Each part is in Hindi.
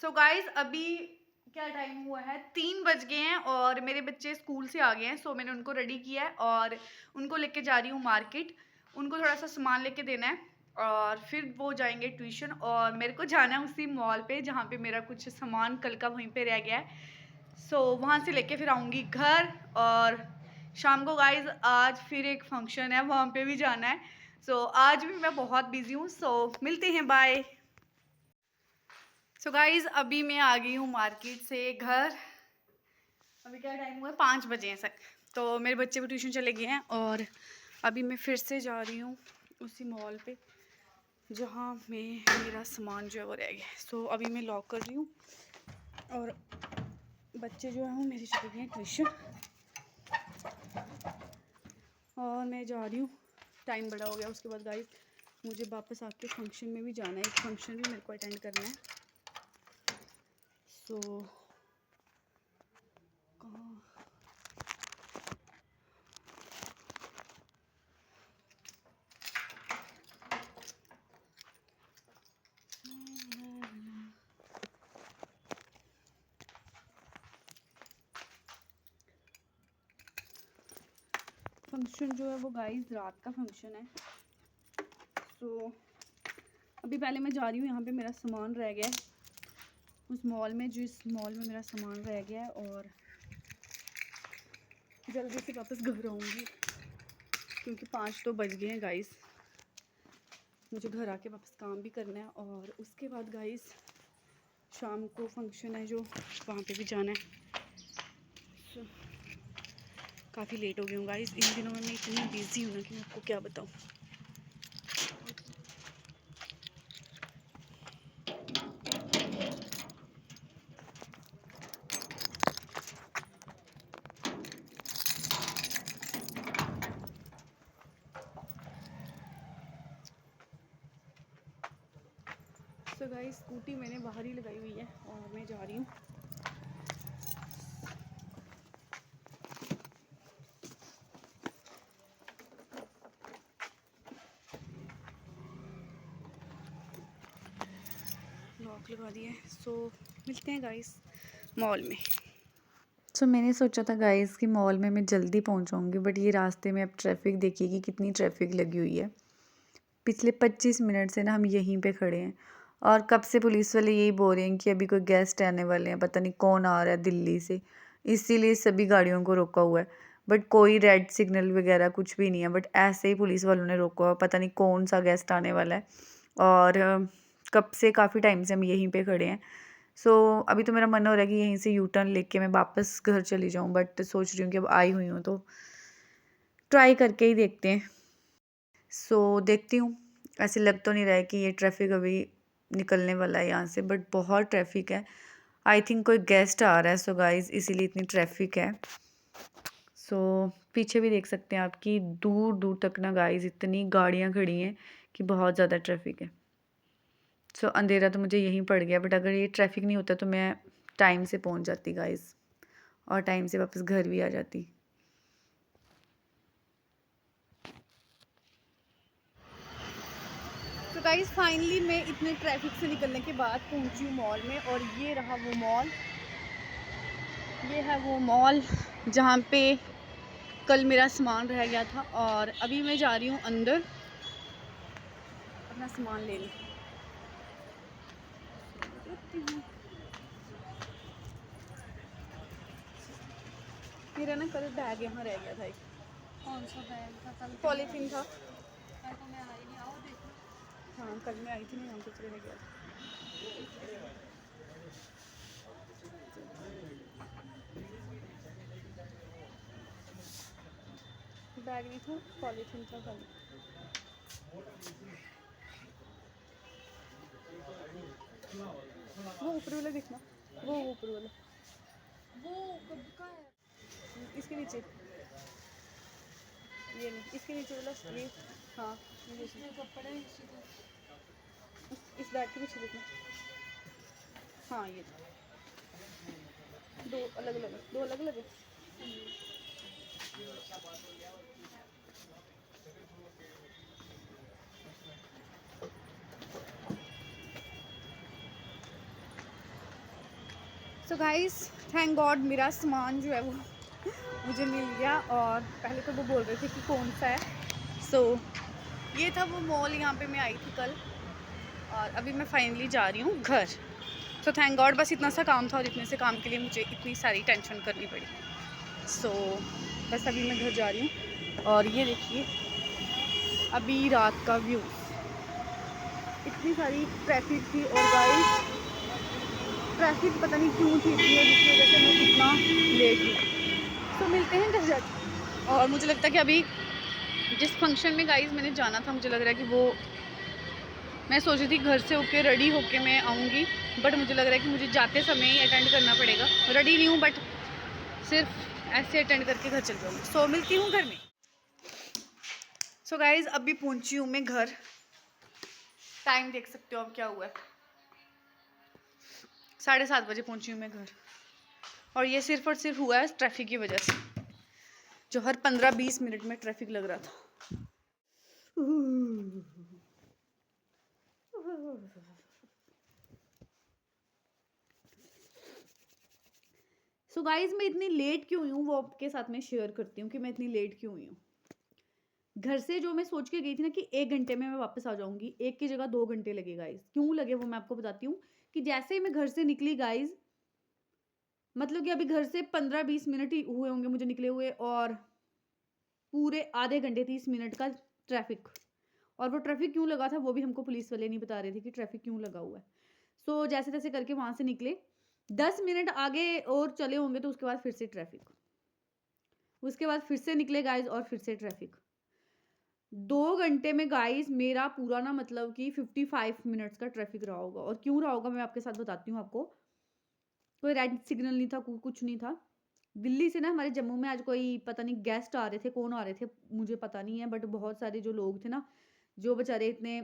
सो गाइज अभी क्या टाइम हुआ है, 3 बज गए हैं और मेरे बच्चे स्कूल से आ गए हैं। सो मैंने उनको रेडी किया है और उनको लेके जा रही हूँ मार्केट। उनको थोड़ा सा सामान लेके देना है और फिर वो जाएंगे ट्यूशन और मेरे को जाना है उसी मॉल पे जहाँ पे मेरा कुछ सामान कल का वहीं पे रह गया है। सो वहाँ से लेके फिर आऊँगी घर और शाम को गाइज आज फिर एक फंक्शन है, वहाँ पे भी जाना है। सो आज भी मैं बहुत बिजी हूँ। सो मिलते हैं, बाय। सो गाइज अभी मैं आ गई हूँ मार्केट से घर। अभी क्या टाइम हुआ है, 5 बजे हैं तक। तो मेरे बच्चे भी ट्यूशन चले गए हैं और अभी मैं फिर से जा रही हूँ उसी मॉल पे जहाँ में मेरा सामान जो है वो रह गया है। सो अभी मैं लॉक कर रही हूँ और बच्चे जो हैं वो मेरे चले गए हैं ट्यूशन और मैं जा रही हूँ। टाइम बड़ा हो गया। उसके बाद गाइज मुझे वापस आके फंक्शन में भी जाना है। एक फंक्शन भी मेरे को अटेंड करना है। सो फंक्शन जो है वो गाइस रात का फंक्शन है। सो अभी पहले मैं जा रही हूँ, यहाँ पे मेरा सामान रह गया है उस मॉल में, जिस मॉल में मेरा सामान रह गया है, और जल्दी से वापस घर आऊँगी क्योंकि 5 तो बज गए हैं गाइस। मुझे घर आके वापस काम भी करना है और उसके बाद गाइस शाम को फंक्शन है जो वहाँ पे भी जाना है। so, काफ़ी लेट हो गई हूँ गाइस। इन दिनों में मैं इतनी बिजी हूँ ना कि मैं आपको क्या बताऊँ। सो गाइस स्कूटी मैंने बाहर ही लगाई हुई है और मैं जा रही हूँ। लॉक लगा दिया है। सो मिलते हैं गाइस मॉल में। सो मैंने सोचा था गाइस कि मॉल में मैं जल्दी पहुंचाऊंगी, बट ये रास्ते में अब ट्रैफिक देखिए कि कितनी ट्रैफिक लगी हुई है। पिछले 25 मिनट से ना हम यहीं पे खड़े हैं और कब से पुलिस वाले यही बोल रहे हैं कि अभी कोई गेस्ट आने वाले हैं, पता नहीं कौन आ रहा है दिल्ली से, इसीलिए सभी गाड़ियों को रोका हुआ है। बट कोई रेड सिग्नल वगैरह कुछ भी नहीं है, बट ऐसे ही पुलिस वालों ने रोका हुआ, पता नहीं कौन सा गेस्ट आने वाला है। और कब से काफ़ी टाइम से हम यहीं पे खड़े हैं। सो अभी तो मेरा मन हो रहा है कि यहीं से यू टर्न लेके मैं वापस घर चली जाऊँ, बट सोच रही हूँ कि अब आई हुई हूँ तो ट्राई करके ही देखते हैं। सो देखती हूँ। ऐसे लग तो नहीं रहा है कि ये ट्रैफिक अभी निकलने वाला है यहाँ से, बट बहुत ट्रैफिक है। आई थिंक कोई गेस्ट आ रहा है सो गाइस, इसीलिए इतनी ट्रैफिक है। सो पीछे भी देख सकते हैं आपकी दूर दूर तक ना गाइस इतनी गाड़ियाँ खड़ी हैं कि बहुत ज़्यादा ट्रैफिक है। सो अंधेरा तो मुझे यहीं पड़ गया, बट अगर ये ट्रैफिक नहीं होता तो मैं टाइम से पहुँच जाती गाइस और टाइम से वापस घर भी आ जाती। तो गाइस फाइनली मैं इतने ट्रैफिक से निकलने के बाद पहुंची हूँ मॉल में और ये रहा वो मॉल। ये है वो मॉल जहाँ पे कल मेरा सामान रह गया था और अभी मैं जा रही हूँ अंदर अपना सामान लेने। मेरा ना कल बैग यहाँ रह गया था एक। कौन सा बैग था कल? पॉलीथीन था। कल तो मैं आई नहीं, आओ देखो। हाँ कल मैं आई थी ना, यहाँ कुछ रह गया था। बैग नहीं था, पॉलीथीन था खाली। वो ऊपर वाला देखना, वो ऊपर वाला, वो कब का है? इसके नीचे, ये नहीं, इसके नीचे वाला ये। हाँ ये इसमें कपड़े इसी को। इस बैग के पीछे देखना। हाँ ये दो अलग अलग है, दो अलग अलग है। सो गाइस थैंक गॉड मेरा सामान जो है वो मुझे मिल गया। और पहले तो वो बोल रहे थे कि कौन सा है। सो ये था वो मॉल, यहाँ पे मैं आई थी कल और अभी मैं फाइनली जा रही हूँ घर। सो थैंक गॉड बस इतना सा काम था और इतने से काम के लिए मुझे इतनी सारी टेंशन करनी पड़ी। सो बस अभी मैं घर जा रही हूँ और ये देखिए अभी रात का व्यू, इतनी सारी ट्रैफिक थी और गाइस ट्रैफिक पता नहीं क्यों थी इतनी और जिसकी वजह से मैं कितना लेट हुई। तो मिलते हैं घर जाके। और मुझे लगता है कि अभी जिस फंक्शन में गाइस मैंने जाना था, मुझे लग रहा है कि वो मैं सोच रही थी घर से होके रेडी होके मैं आऊँगी, बट मुझे लग रहा है कि मुझे जाते समय ही अटेंड करना पड़ेगा। रेडी नहीं हूँ बट सिर्फ ऐसे अटेंड करके घर चल जाऊँगी। सो मिलती हूँ घर में। सो गाइस अभी पहुँची हूँ मैं घर। टाइम देख सकते हो अब क्या हुआ है, 7:30 बजे पहुँची हूँ मैं घर। और ये सिर्फ और सिर्फ हुआ है ट्रैफिक की वजह से, जो हर 15-20 मिनट में ट्रैफिक लग रहा था। सो गाइज मैं इतनी लेट क्यों हुई हूँ वो आपके साथ में शेयर करती हूँ कि मैं इतनी लेट क्यों हुई हूँ। घर से जो मैं सोच के गई थी ना कि 1 घंटे में मैं वापस आ जाऊंगी, 1 की जगह 2 घंटे लगे गाइज। क्यों लगे वो मैं आपको बताती हूँ। कि जैसे ही मैं घर से निकली गाइज, मतलब कि अभी घर से 15-20 मिनट ही हुए होंगे मुझे निकले हुए, और पूरे आधे घंटे 30 मिनट का ट्रैफिक। और वो ट्रैफिक क्यों लगा था वो भी हमको पुलिस वाले नहीं बता रहे थे कि ट्रैफिक क्यों लगा हुआ है। सो जैसे तैसे करके वहां से निकले, 10 मिनट आगे और चले होंगे तो उसके बाद फिर से ट्रैफिक, उसके बाद फिर से निकले गाइज और फिर से ट्रैफिक। 2 घंटे में गाइज मेरा पूरा ना मतलब कि 55 मिनट्स का ट्रैफिक रहा होगा। और क्यों रहा होगा मैं आपके साथ बताती हूँ आपको। कोई रेड सिग्नल नहीं था, कुछ नहीं था। दिल्ली से ना हमारे जम्मू में आज कोई पता नहीं गेस्ट आ रहे थे, कौन आ रहे थे मुझे पता नहीं है, बट बहुत सारे जो लोग थे ना, जो बेचारे इतने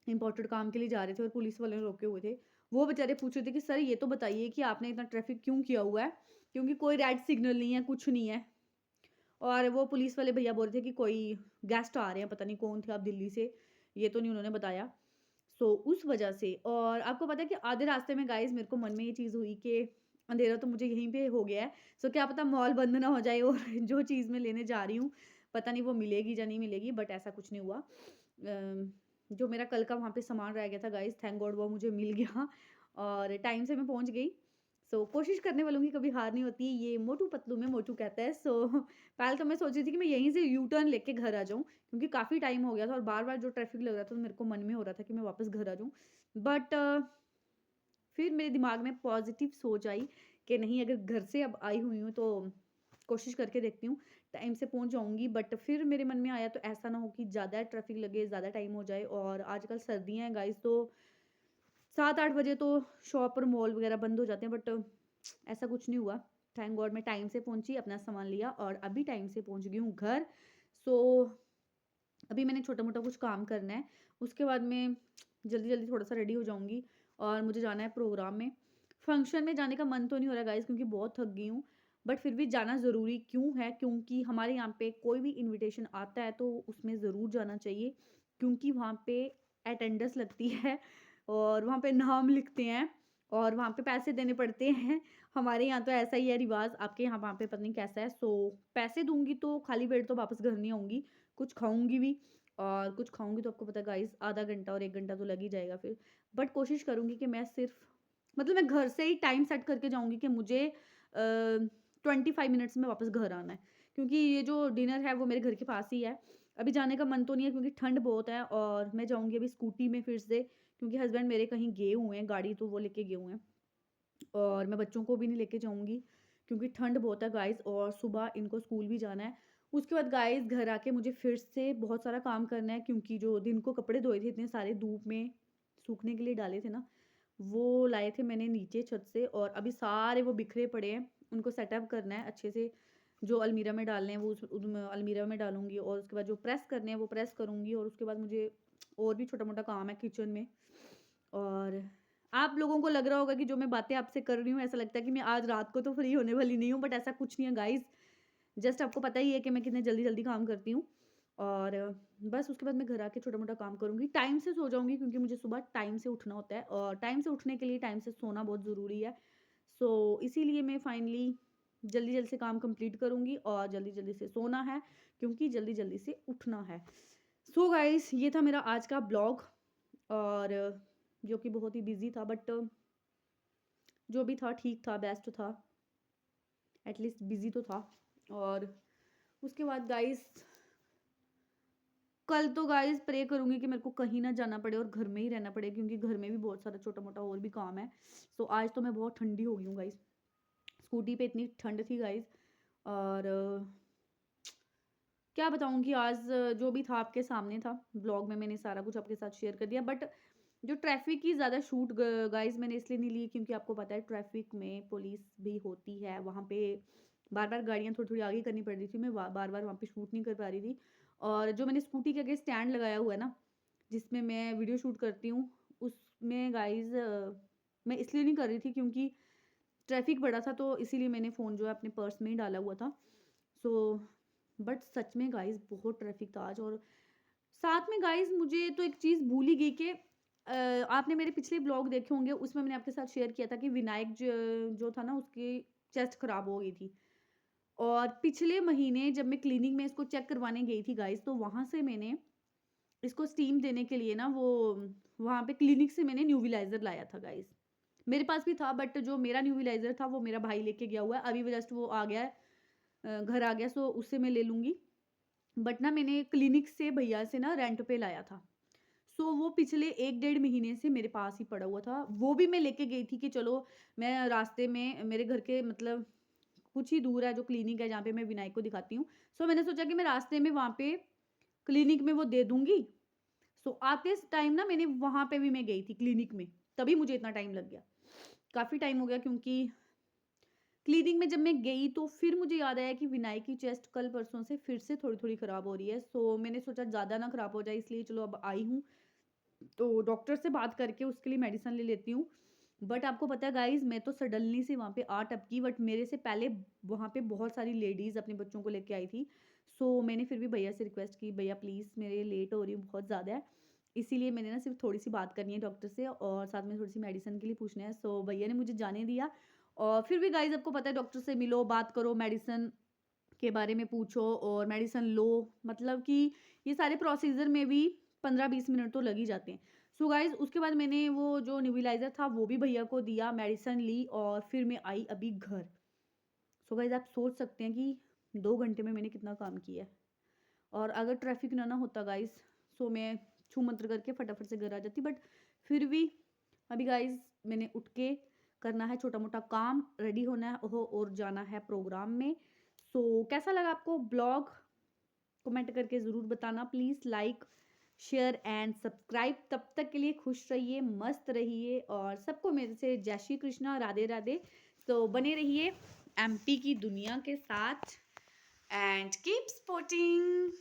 इंपॉर्टेंट काम के लिए जा रहे थे और पुलिस वाले ने रोके हुए थे, वो बेचारे पूछ रहे थे कि सर ये तो बताइए कि आपने इतना ट्रैफिक क्यों किया हुआ है, क्योंकि कोई रेड सिग्नल नहीं है, कुछ नहीं है। और वो पुलिस वाले भैया बोल रहे थे कि कोई गेस्ट आ रहे हैं, पता नहीं कौन थे आप दिल्ली से, ये तो नहीं उन्होंने बताया। सो उस वजह से। और आपको पता है कि आधे रास्ते में गाइस मेरे को मन में ये चीज़ हुई कि अंधेरा तो मुझे यहीं पे हो गया है, सो क्या पता मॉल बंद ना हो जाए और जो चीज़ मैं लेने जा रही हूँ पता नहीं वो मिलेगी या नहीं मिलेगी, बट ऐसा कुछ नहीं हुआ। जो मेरा कल का वहाँ पे सामान रह गया था गाइस, थैंक गॉड वो मुझे मिल गया और टाइम से मैं पहुँच गई। सो कोशिश करने वालों की कभी हार नहीं होती, ये मोटू पतलू में मोटू कहता है। सो पहले तो मैं सोच रही थी कि मैं यहीं से यू टर्न लेके घर आ जाऊँ, क्योंकि काफ़ी टाइम हो गया था और बार-बार जो ट्रैफिक लग रहा था तो मेरे को मन में हो रहा था कि मैं वापस घर आ जाऊँ। बट फिर मेरे दिमाग में पॉजिटिव सोच आई कि नहीं, अगर घर से अब आई हुई हूँ तो कोशिश करके देखती हूँ टाइम से पहुँच जाऊँगी। बट फिर मेरे मन में आया तो ऐसा ना हो कि ज़्यादा ट्रैफिक लगे, ज़्यादा टाइम हो जाए। और आजकल सर्दियाँ हैं गाइस, तो 7-8 बजे तो शॉप और मॉल वगैरह बंद हो जाते हैं, बट ऐसा कुछ नहीं हुआ। थैंक गॉड मैं टाइम से पहुंची, अपना सामान लिया और अभी टाइम से पहुंच गई हूँ घर। सो अभी मैंने छोटा मोटा कुछ काम करना है, उसके बाद मैं जल्दी जल्दी थोड़ा सा रेडी हो जाऊंगी और मुझे जाना है प्रोग्राम में। फंक्शन में जाने का मन तो नहीं हो रहा गाइस, क्योंकि बहुत थक गई हूँ, बट फिर भी जाना ज़रूरी क्यों है, क्योंकि हमारे यहाँ पे कोई भी इनविटेशन आता है तो उसमें ज़रूर जाना चाहिए, क्योंकि वहाँ पे अटेंडेंस लगती है और वहाँ पे नाम लिखते हैं और वहाँ पे पैसे देने पड़ते हैं। हमारे यहाँ तो ऐसा ही है रिवाज, आपके यहाँ वहाँ पे पता नहीं कैसा है। सो पैसे दूंगी तो खाली पेट तो वापस घर नहीं आऊँगी, कुछ खाऊंगी भी। और कुछ खाऊंगी तो आपको पता है गाइस आधा घंटा और 1 घंटा तो लग ही जाएगा फिर। बट कोशिश करूंगी कि मैं सिर्फ मतलब मैं घर से ही टाइम सेट करके जाऊंगी कि मुझे 25 मिनट्स में वापस घर आना है, क्योंकि ये जो डिनर है वो मेरे घर के पास ही है। अभी जाने का मन तो नहीं है क्योंकि ठंड बहुत है और मैं जाऊंगी अभी स्कूटी में फिर से, क्योंकि हस्बैंड मेरे कहीं गए हुए हैं, गाड़ी तो वो लेके गए हुए हैं। और मैं बच्चों को भी नहीं लेके जाऊंगी क्योंकि ठंड बहुत है गाइस, और सुबह इनको स्कूल भी जाना है। उसके बाद गाइस घर आके मुझे फिर से बहुत सारा काम करना है, क्योंकि जो दिन को कपड़े धोए थे इतने सारे धूप में सूखने के लिए डाले थे ना, वो लाए थे मैंने नीचे छत से और अभी सारे वो बिखरे पड़े हैं, उनको सेटअप करना है अच्छे से। जो अलमीरा में डालने हैं वो अलमीरा में डालूंगी और उसके बाद जो प्रेस करने हैं वो प्रेस करूंगी। और उसके बाद मुझे और भी छोटा मोटा काम है किचन में। और आप लोगों को लग रहा होगा कि जो मैं बातें आपसे कर रही हूँ ऐसा लगता है कि मैं आज रात को तो फ्री होने वाली नहीं हूँ, बट ऐसा कुछ नहीं है गाइस। जस्ट आपको पता ही है कि मैं कितने जल्दी जल्दी काम करती हूँ। और बस उसके बाद मैं घर आके छोटा मोटा काम करूँगी, टाइम से सो जाऊँगी क्योंकि मुझे सुबह टाइम से उठना होता है और टाइम से उठने के लिए टाइम से सोना बहुत ज़रूरी है। सो इसीलिए मैं फाइनली जल्दी जल्दी से काम कंप्लीट करूँगी और जल्दी जल्दी से सोना है क्योंकि जल्दी जल्दी से उठना है। सो गाइस ये था मेरा आज का ब्लॉग, और जो कि बहुत ही बिजी था, बट जो भी था ठीक था, बेस्ट था, एटलीस्ट बिजी तो था। और उसके बाद गाइस कल तो गाइस प्रे करूंगी कि मेरे को कहीं ना जाना पड़े और घर में ही रहना पड़े, क्योंकि घर में भी बहुत सारा छोटा मोटा और भी काम है। सो आज तो मैं बहुत ठंडी हो गई हूँ गाइस, स्कूटी पे इतनी ठंड थी गाइस। और क्या बताऊँ कि आज जो भी था आपके सामने था, ब्लॉग में मैंने सारा कुछ आपके साथ शेयर कर दिया। बट जो ट्रैफिक की ज़्यादा शूट गाइस मैंने इसलिए नहीं ली क्योंकि आपको पता है ट्रैफिक में पुलिस भी होती है, वहाँ पे बार बार गाड़ियाँ थोड़ी थोड़ी आगे करनी पड़ रही थी, मैं बार बार वहाँ पे शूट नहीं कर पा रही थी। और जो मैंने स्कूटी के आगे स्टैंड लगाया हुआ है ना, जिसमें मैं वीडियो शूट करती हूँ, उसमें गाइज मैं इसलिए नहीं कर रही थी क्योंकि ट्रैफिक बड़ा था, तो इसीलिए मैंने फ़ोन जो है अपने पर्स में ही डाला हुआ था। सो बट सच में गाइज बहुत ट्रैफिक था आज। और साथ में गाइज मुझे तो एक चीज़ भूल ही गई कि आपने मेरे पिछले ब्लॉग देखे होंगे, उसमें मैंने आपके साथ शेयर किया था कि विनायक जो था ना, उसकी चेस्ट खराब हो गई थी। और पिछले महीने जब मैं क्लिनिक में इसको चेक करवाने गई थी गाइज, तो वहाँ से मैंने इसको स्टीम देने के लिए ना, वो वहाँ पे क्लिनिक से मैंने न्यूविलाइजर लाया था गाइज। मेरे पास भी था, बट जो मेरा न्यूविलाइजर था वो मेरा भाई लेके गया हुआ है, अभी जस्ट वो आ गया है, घर आ गया, सो उससे मैं ले लूँगी। बट ना मैंने क्लिनिक से भैया से ना रेंट पे लाया था। सो वो पिछले 1 डेढ़ महीने से मेरे पास ही पड़ा हुआ था। वो भी मैं लेके गई थी कि चलो मैं रास्ते में, मेरे घर के मतलब कुछ ही दूर है जो क्लिनिक है जहाँ पे मैं विनायक को दिखाती हूँ। सो मैंने सोचा कि मैं रास्ते में वहाँ पे क्लिनिक में वो दे दूँगी। सो आते टाइम ना मैंने वहाँ पे भी मैं गई थी क्लिनिक में, तभी मुझे इतना टाइम लग गया। काफ़ी टाइम हो गया क्योंकि क्लिनिक में जब मैं गई तो फिर मुझे याद आया कि विनायक की चेस्ट कल परसों से फिर से थोड़ी-थोड़ी ख़राब हो रही है। सो मैंने सोचा ज़्यादा ना ख़राब हो जाए, इसलिए चलो अब आई हूँ, तो डॉक्टर से बात करके उसके लिए मेडिसिन ले लेती हूँ। बट आपको पता है गाइज़, मैं तो सडनली से वहाँ पे आ टपकी, बट मेरे से पहले वहाँ पे बहुत सारी लेडीज़ अपने बच्चों को लेके आई थी। सो मैंने फिर भी भैया से रिक्वेस्ट की, भैया प्लीज़ मेरे लेट हो रही हूँ बहुत ज़्यादा है। इसीलिए मैंने ना सिर्फ थोड़ी-सी बात करनी है डॉक्टर से और साथ में थोड़ी-सी मेडिसिन के लिए पूछना है। सो भैया ने मुझे जाने दिया। और फिर भी गाइज़ आपको पता है डॉक्टर से मिलो, बात करो, मेडिसिन के बारे में पूछो और मेडिसिन लो, मतलब कि ये सारे प्रोसीजर में भी 15-20 मिनट तो लग ही जाते हैं। सो गाइज़ उसके बाद मैंने वो जो नेबुलाइज़र था वो भी भैया को दिया, मेडिसिन ली और फिर मैं आई अभी घर। सो गाइज़ आप सोच सकते हैं कि 2 घंटे में मैंने कितना काम किया है। और अगर ट्रैफिक ना होता गाइज़, सो मैं छू मंत्र करके फटाफट से घर आ जाती। बट फिर भी अभी गाइज़ मैंने उठ के करना है छोटा मोटा काम, रेडी होना है और जाना है प्रोग्राम में। सो कैसा लगा आपको ब्लॉग, कमेंट करके ज़रूर बताना please. Like share and subscribe. तब तक के लिए खुश रहिए, मस्त रहिए और सबको मेरे से जय श्री कृष्णा, राधे राधे। तो बने रहिए एमपी की दुनिया के साथ एंड कीप सपोर्टिंग।